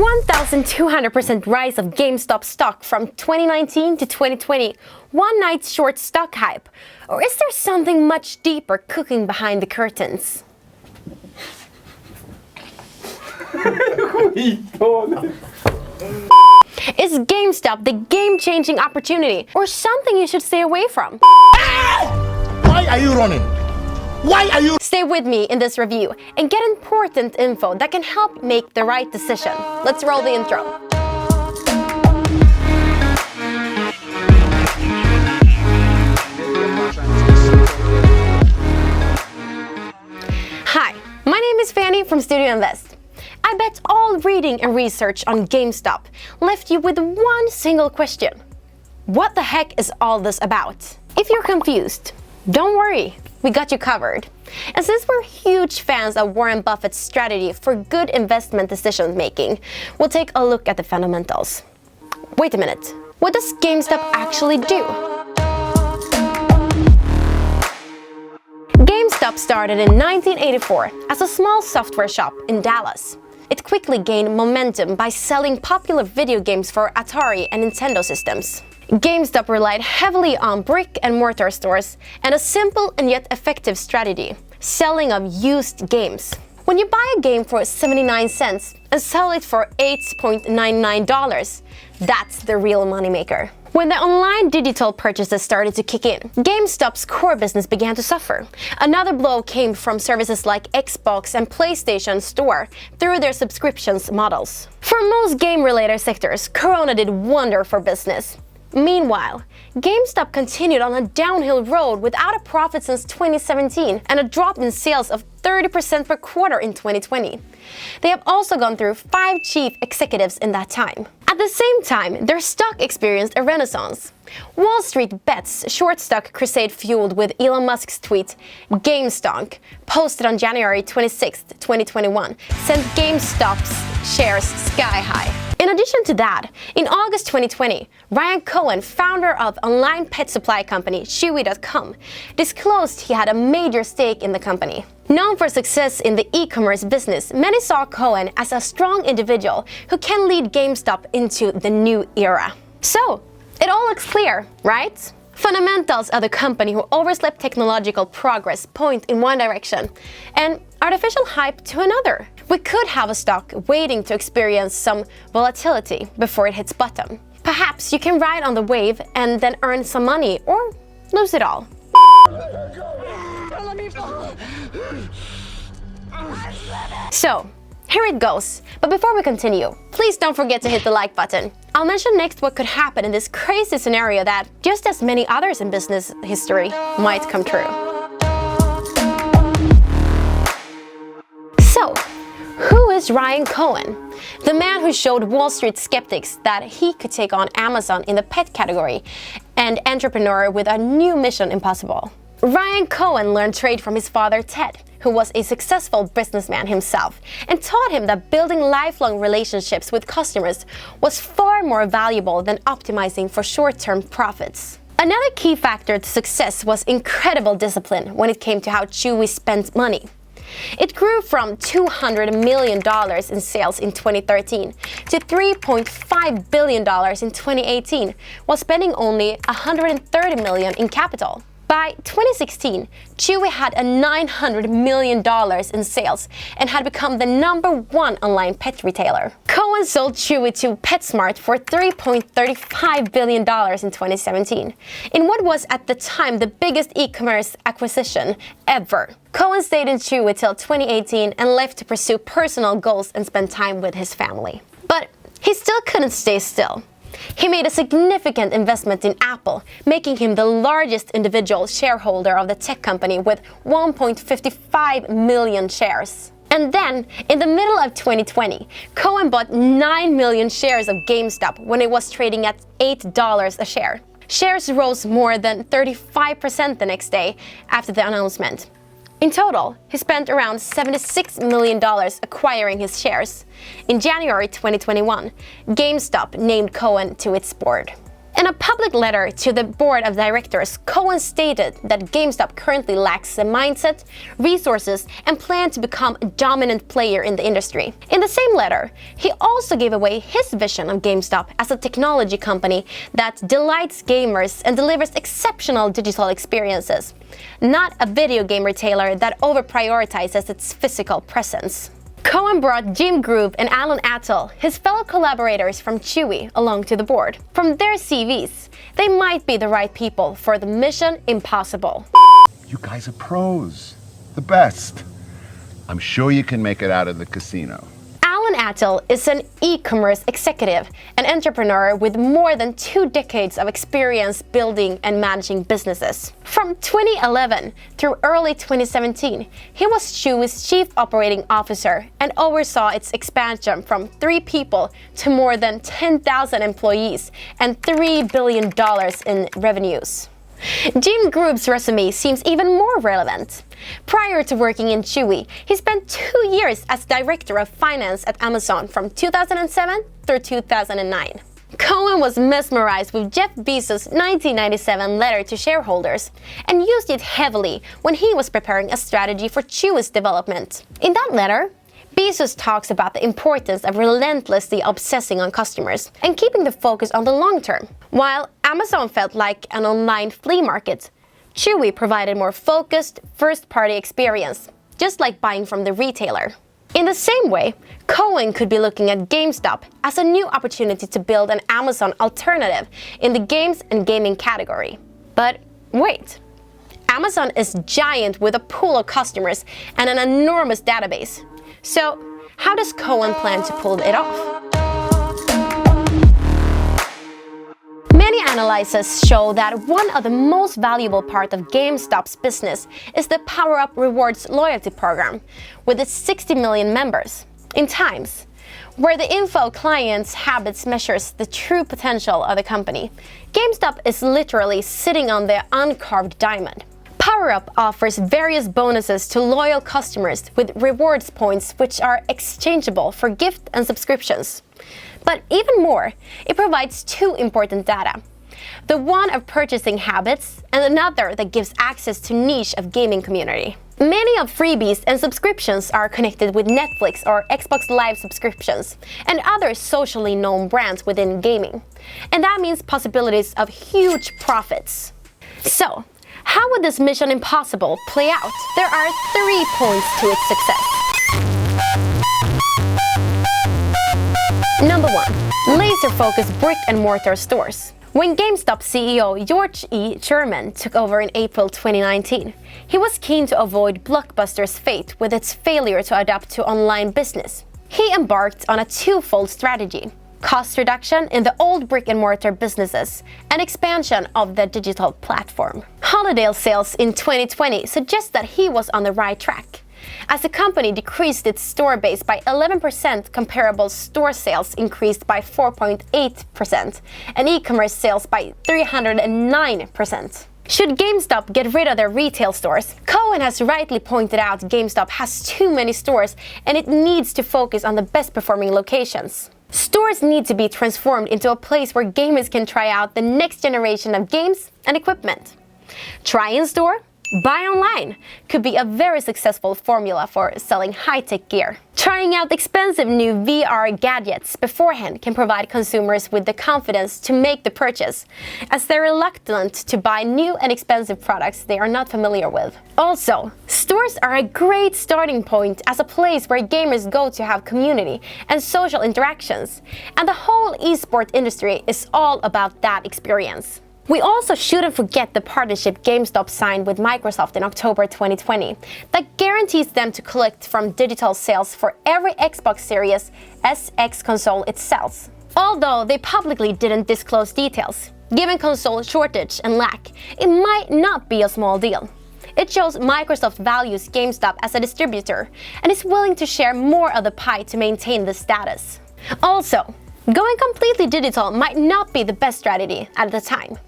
1,200% rise of GameStop stock from 2019 to 2020, one night's short stock hype? Or is there something much deeper cooking behind the curtains? Is GameStop the game-changing opportunity or something you should stay away from? Why are you running? Why are you? Stay with me in this review and get important info that can help make the right decision. Let's roll the intro. Hi, my name is Fanny from Studio Invest. I bet all reading and research on GameStop left you with one single question. What the heck is all this about? If you're confused, don't worry, we got you covered. And since we're huge fans of Warren Buffett's strategy for good investment decision making, we'll take a look at the fundamentals. Wait a minute, what does GameStop actually do? GameStop started in 1984 as a small software shop in Dallas. It quickly gained momentum by selling popular video games for Atari and Nintendo systems. GameStop relied heavily on brick-and-mortar stores and a simple and yet effective strategy, selling of used games. When you buy a game for 79 cents and sell it for $8.99, that's the real moneymaker. When the online digital purchases started to kick in, GameStop's core business began to suffer. Another blow came from services like Xbox and PlayStation Store through their subscriptions models. For most game-related sectors, Corona did wonder for business. Meanwhile, GameStop continued on a downhill road without a profit since 2017 and a drop in sales of 30% per quarter in 2020. They have also gone through 5 chief executives in that time. At the same time, their stock experienced a renaissance. Wall Street Bet's short stock crusade, fueled with Elon Musk's tweet, GameStonk, posted on January 26, 2021, sent GameStop's shares sky high. In addition to that, in August 2020, Ryan Cohen, founder of online pet supply company Chewy.com, disclosed he had a major stake in the company. Known for success in the e-commerce business, many saw Cohen as a strong individual who can lead GameStop into the new era. So, it all looks clear, right? Fundamentals of the company who overslept technological progress point in one direction, and artificial hype to another. We could have a stock waiting to experience some volatility before it hits bottom. Perhaps you can ride on the wave and then earn some money, or lose it all. So, here it goes. But before we continue, please don't forget to hit the like button. I'll mention next what could happen in this crazy scenario that, just as many others in business history, might come true. So, who is Ryan Cohen? The man who showed Wall Street skeptics that he could take on Amazon in the pet category, and entrepreneur with a new mission impossible. Ryan Cohen learned trade from his father Ted, who was a successful businessman himself, and taught him that building lifelong relationships with customers was far more valuable than optimizing for short-term profits. Another key factor to success was incredible discipline when it came to how Chewy spent money. It grew from $200 million in sales in 2013 to $3.5 billion in 2018, while spending only $130 million in capital. By 2016, Chewy had a $900 million in sales and had become the #1 online pet retailer. Cohen sold Chewy to PetSmart for $3.35 billion in 2017, in what was at the time the biggest e-commerce acquisition ever. Cohen stayed in Chewy till 2018 and left to pursue personal goals and spend time with his family. But he still couldn't stay still. He made a significant investment in Apple, making him the largest individual shareholder of the tech company with 1.55 million shares. And then, in the middle of 2020, Cohen bought 9 million shares of GameStop when it was trading at $8 a share. Shares rose more than 35% the next day after the announcement. In total, he spent around $76 million acquiring his shares. In January 2021, GameStop named Cohen to its board. In a public letter to the board of directors, Cohen stated that GameStop currently lacks the mindset, resources, and plan to become a dominant player in the industry. In the same letter, he also gave away his vision of GameStop as a technology company that delights gamers and delivers exceptional digital experiences, not a video game retailer that over-prioritizes its physical presence. Cohen brought Jim Groove and Alan Attal, his fellow collaborators from Chewy, along to the board. From their CVs, they might be the right people for the mission impossible. You guys are pros. The best. I'm sure you can make it out of the casino. Alan Attal is an e-commerce executive, an entrepreneur with more than 2 decades of experience building and managing businesses. From 2011 through early 2017, he was Chewy's chief operating officer and oversaw its expansion from 3 people to more than 10,000 employees and $3 billion in revenues. Jim Groove's resume seems even more relevant. Prior to working in Chewy, he spent 2 years as director of finance at Amazon from 2007 through 2009. Cohen was mesmerized with Jeff Bezos' 1997 letter to shareholders and used it heavily when he was preparing a strategy for Chewy's development. In that letter, Bezos talks about the importance of relentlessly obsessing on customers and keeping the focus on the long term. While Amazon felt like an online flea market, Chewy provided more focused, first-party experience, just like buying from the retailer. In the same way, Cohen could be looking at GameStop as a new opportunity to build an Amazon alternative in the games and gaming category. But wait, Amazon is giant with a pool of customers and an enormous database. So, how does Cohen plan to pull it off? Many analyses show that one of the most valuable parts of GameStop's business is the PowerUp Rewards loyalty program, with its 60 million members. In times where the info of clients' habits measures the true potential of the company, GameStop is literally sitting on the uncarved diamond. PowerUp offers various bonuses to loyal customers with rewards points which are exchangeable for gift and subscriptions. But even more, it provides 2 important data. The one of purchasing habits and another that gives access to niche of gaming community. Many of freebies and subscriptions are connected with Netflix or Xbox Live subscriptions and other socially known brands within gaming. And that means possibilities of huge profits. So, how would this mission impossible play out? There are 3 points to its success. Number 1. Laser-focused brick-and-mortar stores. When GameStop CEO George E. Sherman took over in April 2019, he was keen to avoid Blockbuster's fate with its failure to adapt to online business. He embarked on a 2-fold strategy: cost reduction in the old brick-and-mortar businesses and expansion of the digital platform. Holiday sales in 2020 suggest that he was on the right track. As the company decreased its store base by 11%, comparable store sales increased by 4.8%, and e-commerce sales by 309%. Should GameStop get rid of their retail stores? Cohen has rightly pointed out GameStop has too many stores and it needs to focus on the best performing locations. Stores need to be transformed into a place where gamers can try out the next generation of games and equipment. Try in store, buy online could be a very successful formula for selling high-tech gear. Trying out expensive new VR gadgets beforehand can provide consumers with the confidence to make the purchase, as they're reluctant to buy new and expensive products they are not familiar with. Also, stores are a great starting point as a place where gamers go to have community and social interactions, and the whole esports industry is all about that experience. We also shouldn't forget the partnership GameStop signed with Microsoft in October 2020 that guarantees them to collect from digital sales for every Xbox Series SX console it sells. Although they publicly didn't disclose details, given console shortage and lack, it might not be a small deal. It shows Microsoft values GameStop as a distributor and is willing to share more of the pie to maintain the status. Also, going completely digital might not be the best strategy at the time.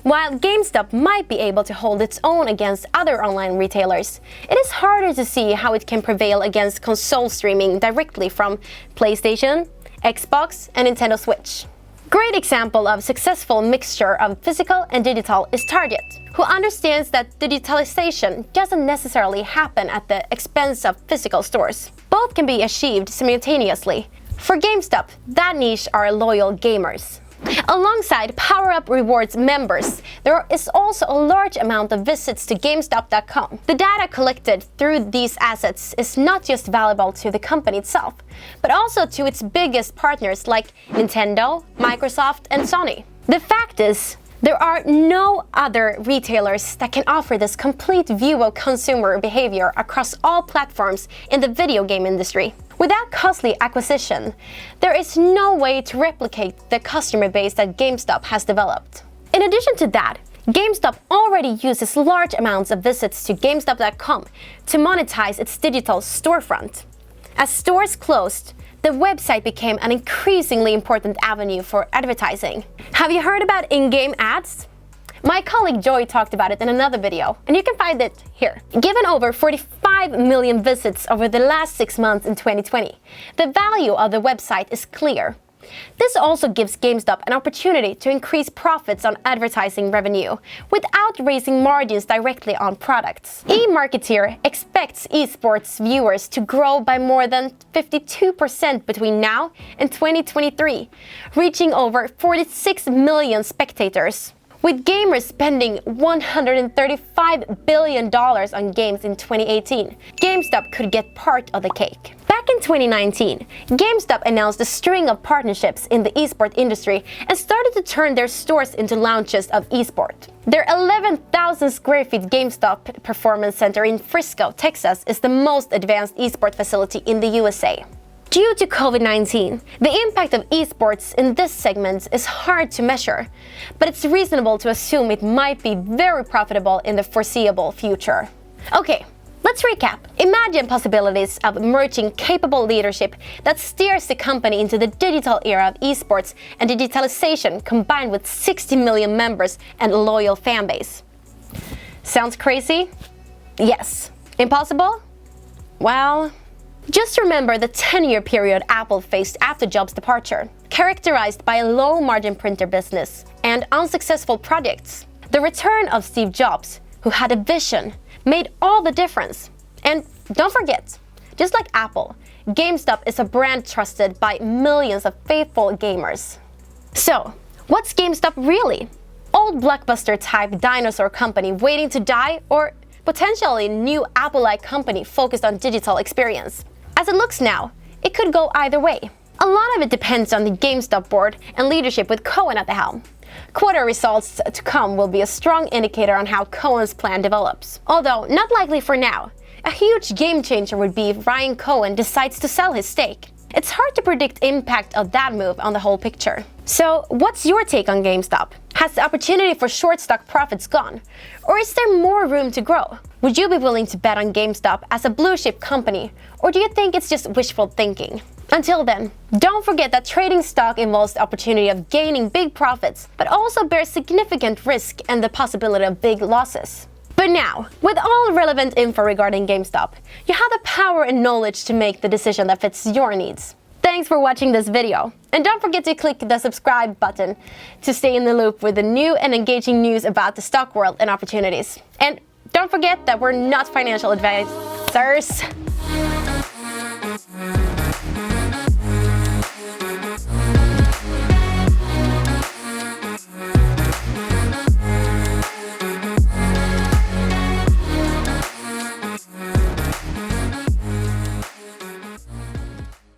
While GameStop might be able to hold its own against other online retailers, it is harder to see how it can prevail against console streaming directly from PlayStation, Xbox, and Nintendo Switch. Great example of successful mixture of physical and digital is Target, who understands that digitalization doesn't necessarily happen at the expense of physical stores. Both can be achieved simultaneously. For GameStop, that niche are loyal gamers. Alongside PowerUp Rewards members, there is also a large amount of visits to GameStop.com. The data collected through these assets is not just valuable to the company itself, but also to its biggest partners like Nintendo, Microsoft, and Sony. The fact is, there are no other retailers that can offer this complete view of consumer behavior across all platforms in the video game industry. Without costly acquisition, there is no way to replicate the customer base that GameStop has developed. In addition to that, GameStop already uses large amounts of visits to GameStop.com to monetize its digital storefront. As stores closed, the website became an increasingly important avenue for advertising. Have you heard about in-game ads? My colleague Joy talked about it in another video, and you can find it here. Given over 45 million visits over the last 6 months in 2020, the value of the website is clear. This also gives GameStop an opportunity to increase profits on advertising revenue without raising margins directly on products. eMarketer expects esports viewers to grow by more than 52% between now and 2023, reaching over 46 million spectators. With gamers spending $135 billion on games in 2018, GameStop could get part of the cake. Back in 2019, GameStop announced a string of partnerships in the esport industry and started to turn their stores into lounges of esport. Their 11,000 square feet GameStop Performance Center in Frisco, Texas is the most advanced esport facility in the USA. Due to COVID-19, the impact of esports in this segment is hard to measure, but it's reasonable to assume it might be very profitable in the foreseeable future. Okay, let's recap. Imagine possibilities of merging capable leadership that steers the company into the digital era of esports and digitalization combined with 60 million members and a loyal fan base. Sounds crazy? Yes. Impossible? Well, just remember the 10-year period Apple faced after Jobs' departure, characterized by a low-margin printer business and unsuccessful projects. The return of Steve Jobs, who had a vision, made all the difference. And don't forget, just like Apple, GameStop is a brand trusted by millions of faithful gamers. So, what's GameStop really? Old blockbuster-type dinosaur company waiting to die, or potentially new Apple-like company focused on digital experience? As it looks now, it could go either way. A lot of it depends on the GameStop board and leadership with Cohen at the helm. Quarter results to come will be a strong indicator on how Cohen's plan develops. Although not likely for now, a huge game changer would be if Ryan Cohen decides to sell his stake. It's hard to predict impact of that move on the whole picture. So, what's your take on GameStop? Has the opportunity for short stock profits gone? Or is there more room to grow? Would you be willing to bet on GameStop as a blue chip company? Or do you think it's just wishful thinking? Until then, don't forget that trading stock involves the opportunity of gaining big profits, but also bears significant risk and the possibility of big losses. But now, with all relevant info regarding GameStop, you have the power and knowledge to make the decision that fits your needs. Thanks for watching this video, and don't forget to click the subscribe button to stay in the loop with the new and engaging news about the stock world and opportunities. And don't forget that we're not financial advisors.